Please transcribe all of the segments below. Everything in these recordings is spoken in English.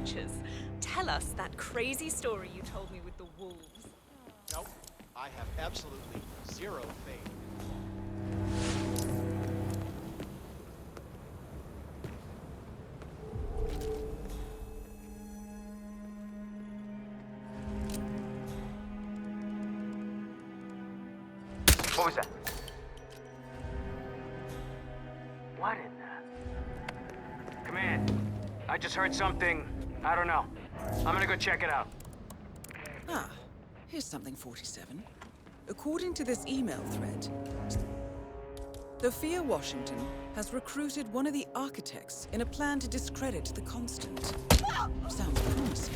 creatures. Tell us that crazy story you told me with the wolves. Nope. I have absolutely zero faith. What was that? What in the... Command, I just heard something. I don't know. I'm gonna go check it out. Ah, here's something, 47. According to this email thread, Sophia Washington has recruited one of the architects in a plan to discredit the Constant. Sounds promising.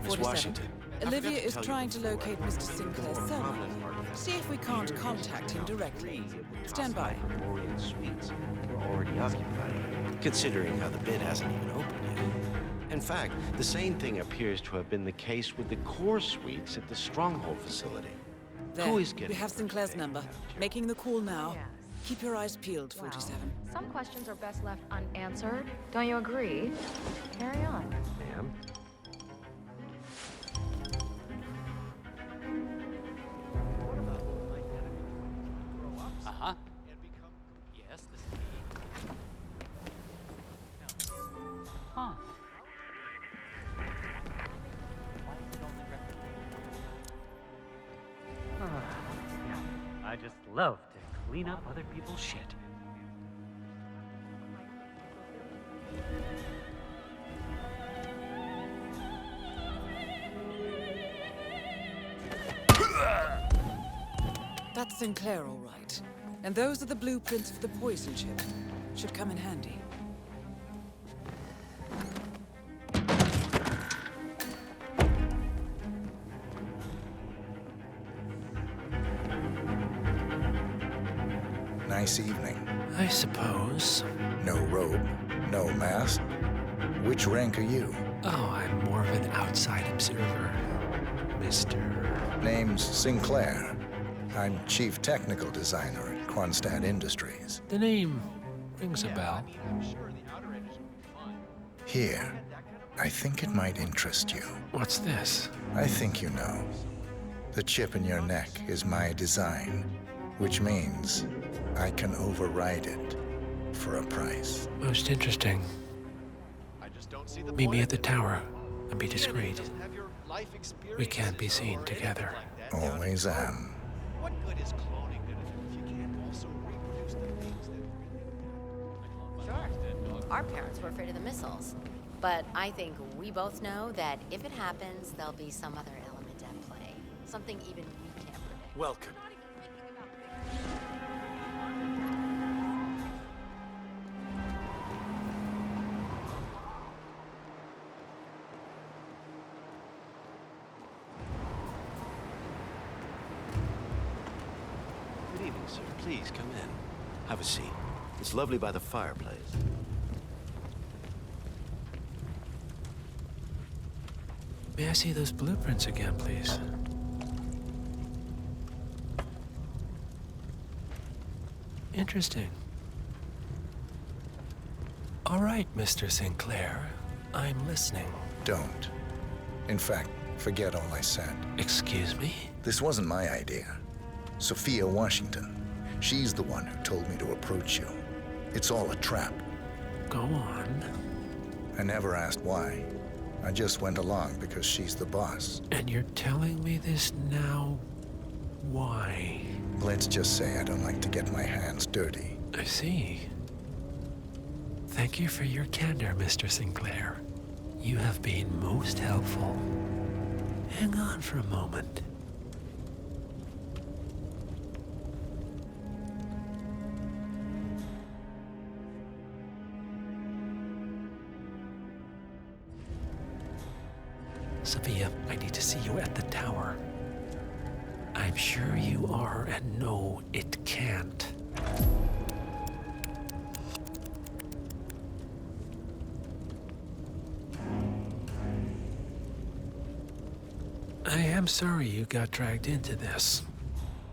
Miss Washington. Olivia is trying to locate Mr. Sinclair's cell. See if we can't contact him directly. Stand by. Memorial suites were already occupied, considering how the bid hasn't even opened yet. In fact, the same thing appears to have been the case with the core suites at the Stronghold facility. There, Who is getting we have Sinclair's number. Making the call now. Yes. Keep your eyes peeled, 47. Well, some questions are best left unanswered. Don't you agree? Carry on. Ma'am? Uh-huh. Yes, this is me. Huh. Why is it only I just love to clean up other people's shit. That's Sinclair, all right. And those are the blueprints for the poison chip. Should come in handy. Nice evening. I suppose. No robe, no mask. Which rank are you? Oh, I'm more of an outside observer, Mr. Name's Sinclair. I'm Chief Technical Designer at Kronstadt Industries. The name rings a bell. I'm sure the outer edges will be fun. Here, I think it might interest you. What's this? I think you know. The chip in your neck is my design, which means I can override it for a price. Most interesting. I just don't see the Meet me point at the of it. tower and be discreet. Doesn't have your life We can't be experiences seen or anything together. like that down Always to the am. What good is cloning gonna do if you can't also reproduce the things that Sure. Our parents were afraid of the missiles. But I think we both know that if it happens, there'll be some other element at play. Something even we can't predict. Welcome. Good evening, sir. Please come in. Have a seat. It's lovely by the fireplace. May I see those blueprints again, please? Interesting. All right, Mr. Sinclair. I'm listening. Don't. In fact, forget all I said. Excuse me? This wasn't my idea. Sophia Washington. She's the one who told me to approach you. It's all a trap. Go on. I never asked why. I just went along because she's the boss. And you're telling me this now? Why? Let's just say I don't like to get my hands dirty. I see. Thank you for your candor, Mr. Sinclair. You have been most helpful. Hang on for a moment. Sophia, I need to see you at the tower. I'm sure you are, and no, it can't. I am sorry you got dragged into this.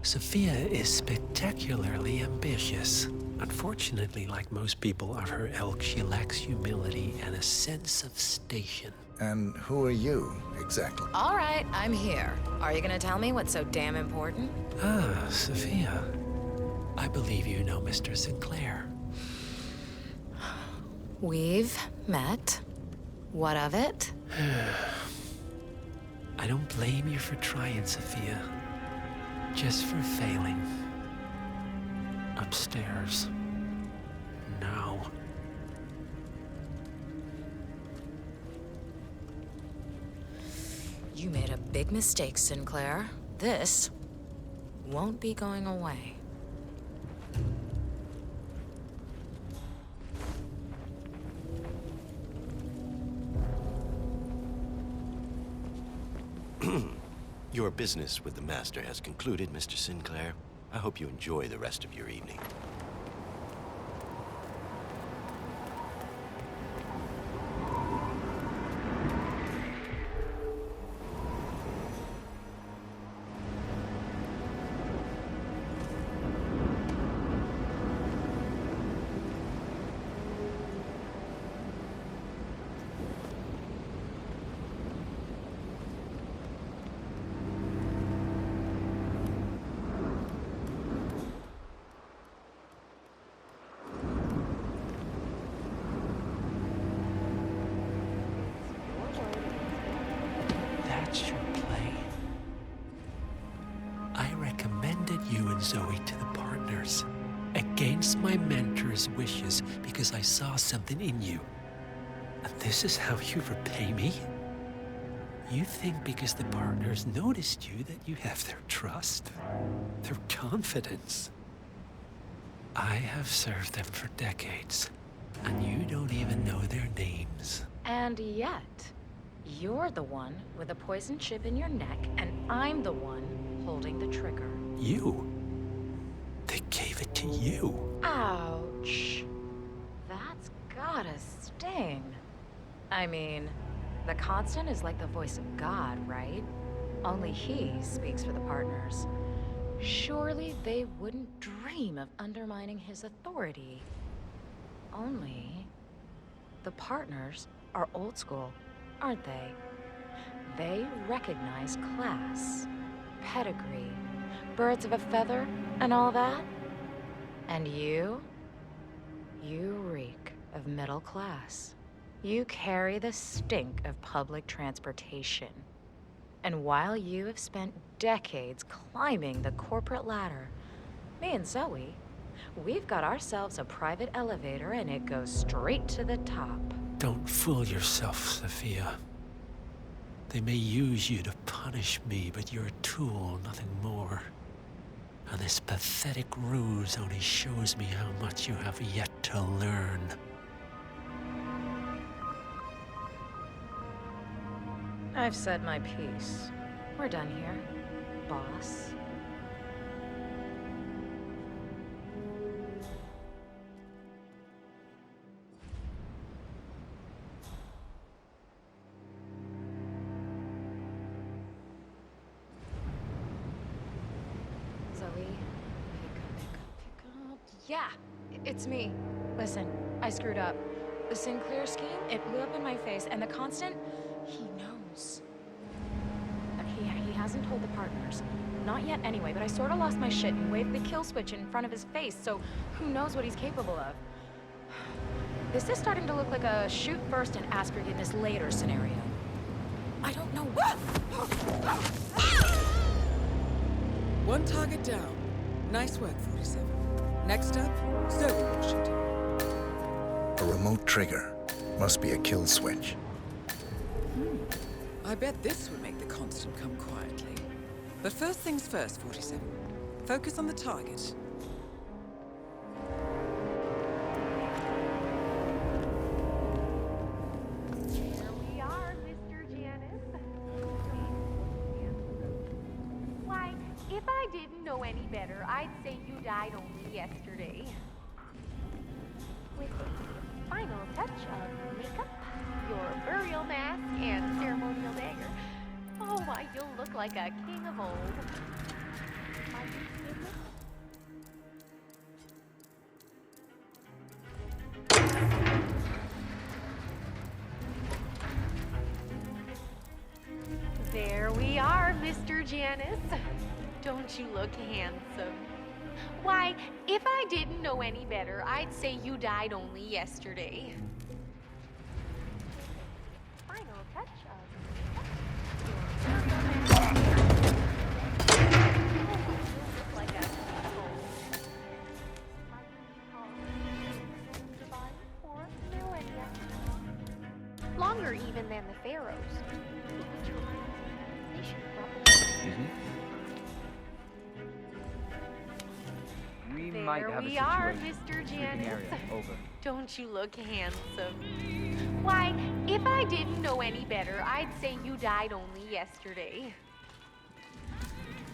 Sophia is spectacularly ambitious. Unfortunately, like most people of her ilk, she lacks humility and a sense of station. And who are you, exactly? All right, I'm here. Are you gonna tell me what's so damn important? Ah, Sophia. I believe you know Mr. Sinclair. We've met. What of it? I don't blame you for trying, Sophia. Just for failing. Upstairs. Now. You made a big mistake, Sinclair. This won't be going away. Your business with the Master has concluded, Mr. Sinclair. I hope you enjoy the rest of your evening. That's your play. I recommended you and Zoe to the partners, against my mentor's wishes, because I saw something in you. And this is how you repay me? You think because the partners noticed you that you have their trust, their confidence. I have served them for decades, and you don't even know their names. And yet, you're the one with a poison chip in your neck, and I'm the one holding the trigger. You? They gave it to you. Ouch. That's gotta sting. I mean, the Constant is like the voice of God, right? Only he speaks for the partners. Surely they wouldn't dream of undermining his authority. Only the partners are old school, aren't they? They recognize class, pedigree, birds of a feather, and all that. And you reek of middle class. You carry the stink of public transportation. And while you have spent decades climbing the corporate ladder, me and Zoe, we've got ourselves a private elevator and it goes straight to the top. Don't fool yourself, Sophia. They may use you to punish me, but you're a tool, nothing more. And this pathetic ruse only shows me how much you have yet to learn. I've said my piece. We're done here, boss. Zoe, pick up. Yeah, it's me. Listen, I screwed up. The Sinclair scheme, it blew up in my face, and the Constant, he knows. He hasn't told the partners. Not yet anyway, but I sorta lost my shit and waved the kill switch in front of his face, so who knows what he's capable of. This is starting to look like a shoot first and ask forgiveness later scenario. I don't know what. One target down. Nice work, 47. Next up, Zoe Washington. A remote trigger. Must be a kill switch. I bet this would make the Constant come quietly. But first things first, 47. Focus on the target. Here we are, Mr. Janice. Why, if I didn't know any better, I'd say you died only yesterday. With a final touch of makeup, your burial mask, and ceremonial dagger. Oh, why, you'll look like a king of old. My business? There we are, Mr. Janice. Don't you look handsome? Why, if I didn't know any better, I'd say you died only yesterday. Final touch longer even than the pharaohs. Which reminds me, they should probably... We might have we a are, situation. Mr. Janice. Area. Over. Don't you look handsome? Why, if I didn't know any better, I'd say you died only yesterday.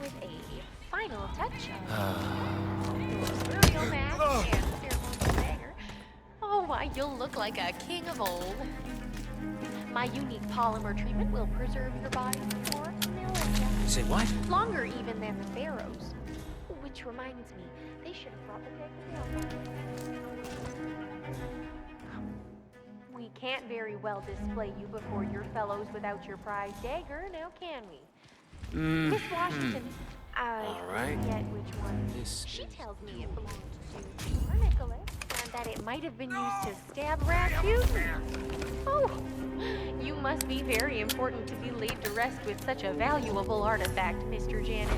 With a final touch of your burial mask and ceremonial dagger. Oh, why, you'll look like a king of old. My unique polymer treatment will preserve your body for millennia. Say what? Longer even than the pharaohs. Which reminds me, they should have brought the dagger down. We can't very well display you before your fellows without your prized dagger, now can we? Miss Washington, I forget which one. She tells me it belongs to her Nicholas, and that it might have been used to stab Rasputin. Oh, you must be very important to be laid to rest with such a valuable artifact, Mr. Janet.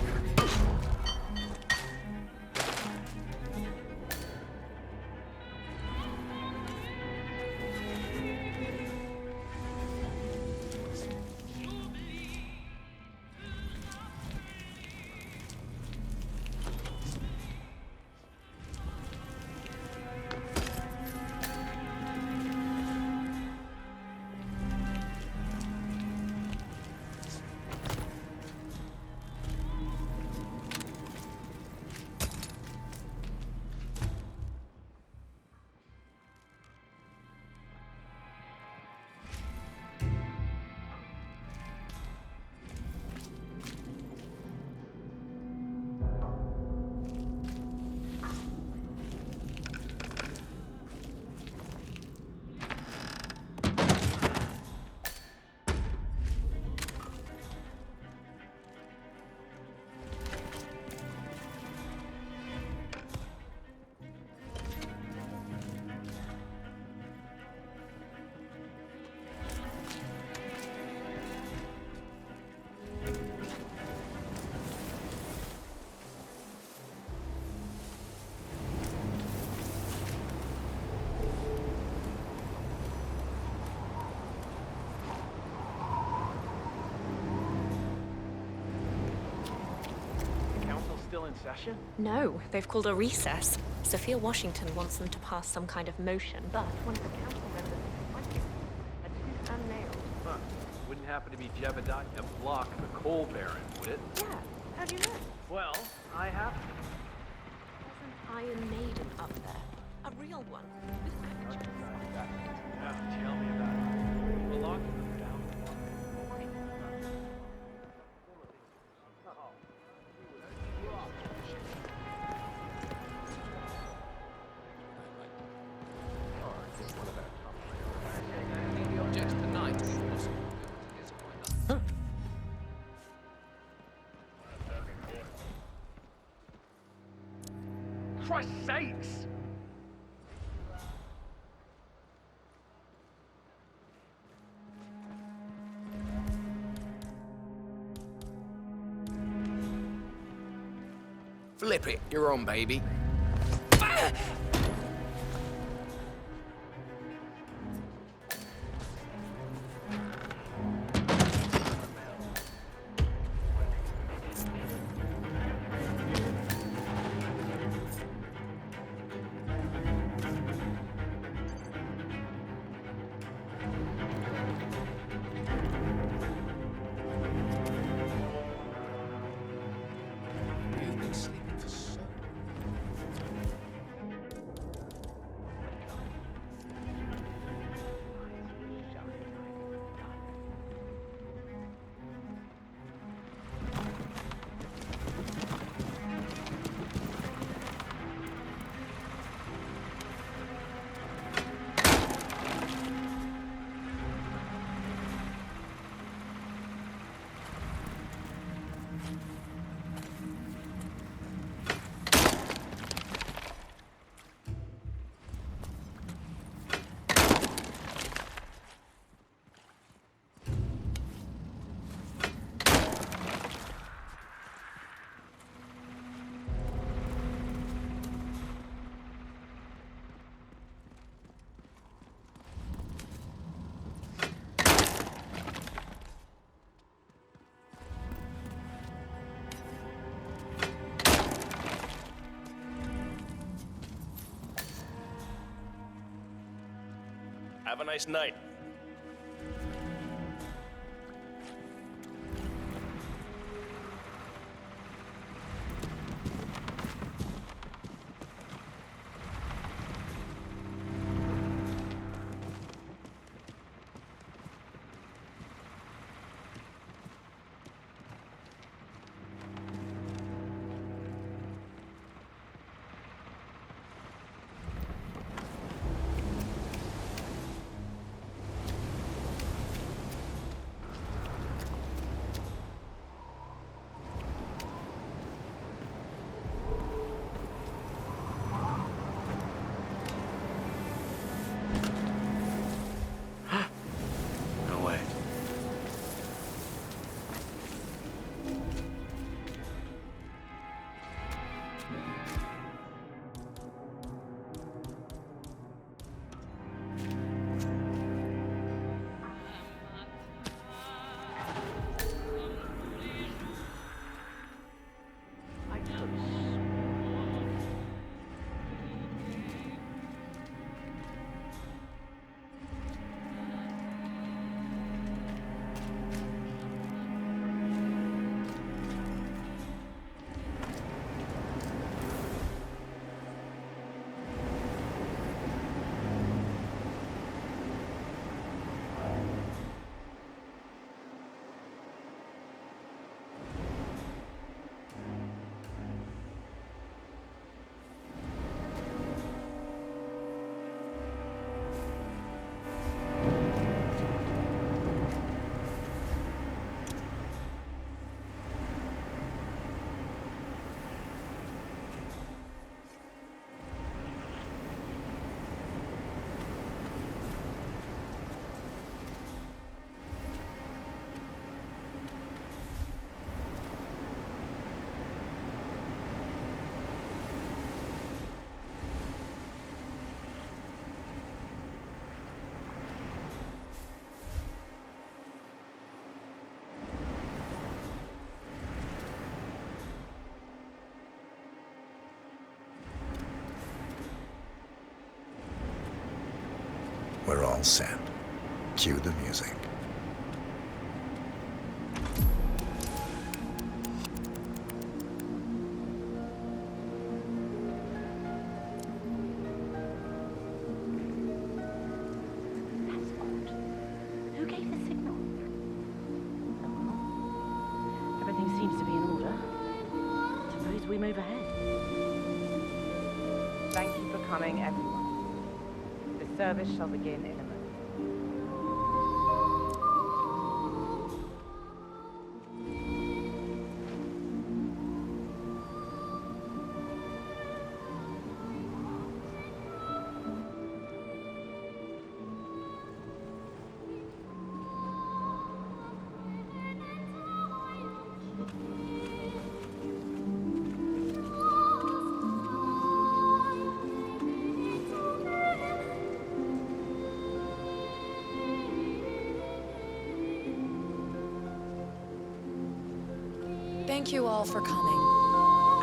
Still in session? No, they've called a recess. Sophia Washington wants them to pass some kind of motion, but one of the council members is unnailed. Huh. Wouldn't happen to be Jebediah Block, the coal baron, would it? Yeah, how'd you know? Well, I have. There's an Iron Maiden up there. A real one. With magic. Yeah, tell me about it. We belong to them down Christ's sakes! Flip it. You're on, baby. Have a nice night. No way. We're all set. Cue the music. That's odd. Who gave the signal? Everything seems to be in order. Suppose we move ahead. Thank you for coming, everyone. The service shall begin in a moment. Thank you all for coming.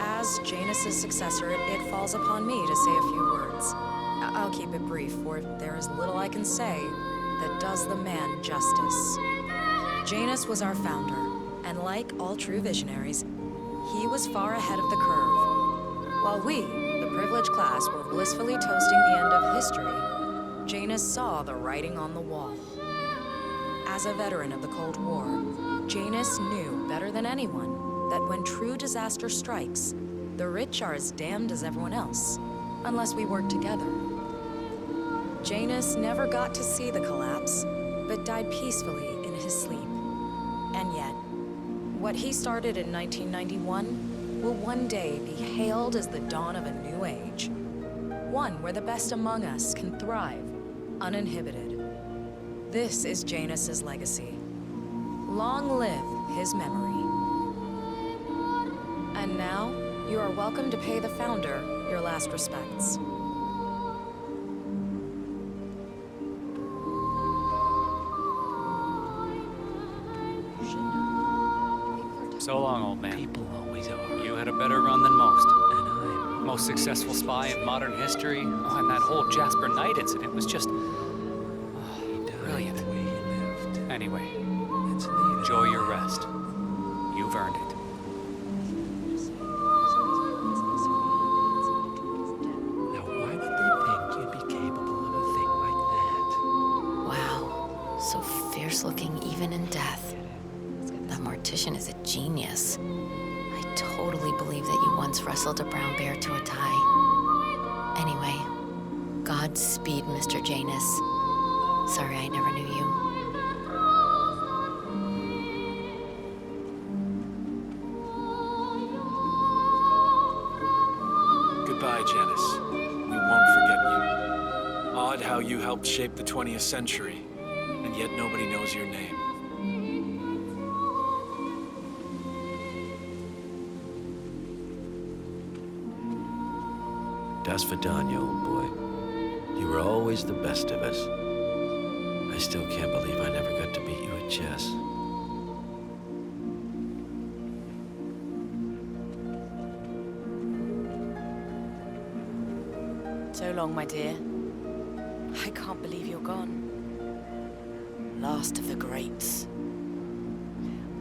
As Janus's successor, it falls upon me to say a few words. I'll keep it brief, for there is little I can say that does the man justice. Janus was our founder, and like all true visionaries, he was far ahead of the curve. While we, the privileged class, were blissfully toasting the end of history, Janus saw the writing on the wall. As a veteran of the Cold War, Janus knew better than anyone that when true disaster strikes, the rich are as damned as everyone else, unless we work together. Janus never got to see the collapse, but died peacefully in his sleep. And yet, what he started in 1991 will one day be hailed as the dawn of a new age. One where the best among us can thrive, uninhibited. This is Janus's legacy. Long live his memory. And now, you are welcome to pay the founder your last respects. So long, old man. People always are. You had a better run than most. And I'm... Most successful spy in modern history. Oh, and that whole Jasper Knight incident was just... Anyway, Let's leave it. enjoy your rest. You've earned it. Now, why would they think you'd be capable of a thing like that? Wow, so fierce looking even in death. That mortician is a genius. I totally believe that you once wrestled a brown bear to a tie. Anyway, Godspeed, Mr. Janus. Sorry I never knew you. Goodbye, Janice. We won't forget you. Odd how you helped shape the 20th century, and yet nobody knows your name. Das Vidania, old boy. You were always the best of us. I still can't believe I never got to beat you at chess. So long, my dear. I can't believe you're gone. Last of the greats.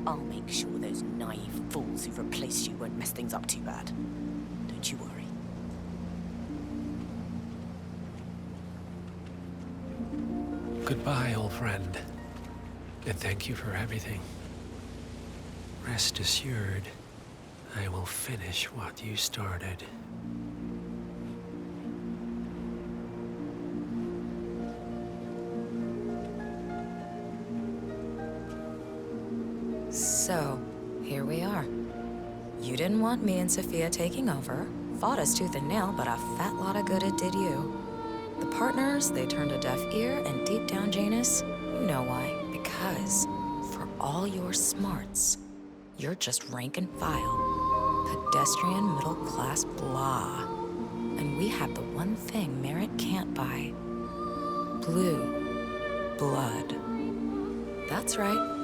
I'll make sure those naive fools who replaced you won't mess things up too bad. Don't you worry. Goodbye, old friend. And thank you for everything. Rest assured, I will finish what you started. So, here we are. You didn't want me and Sophia taking over. Fought us tooth and nail, but a fat lot of good it did you. The partners, they turned a deaf ear, and deep down, Janus, you know why. Because, for all your smarts, you're just rank and file. Pedestrian middle-class blah. And we have the one thing merit can't buy. Blue blood. That's right.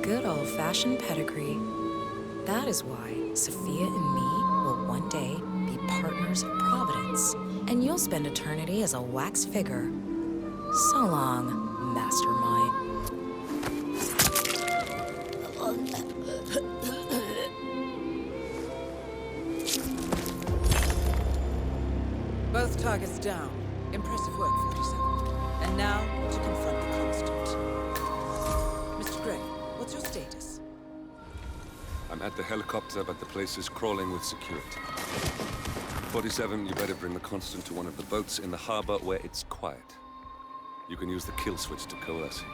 Good old-fashioned pedigree. That is why Sophia and me will one day be partners of Providence, and you'll spend eternity as a wax figure. So long, mastermind. Both targets down. Impressive work, 47. And now, to confront the constant. Mr. Gray, what's your status? I'm at the helicopter, but the place is crawling with security. 47, you better bring the Constant to one of the boats in the harbor where it's quiet. You can use the kill switch to coerce him.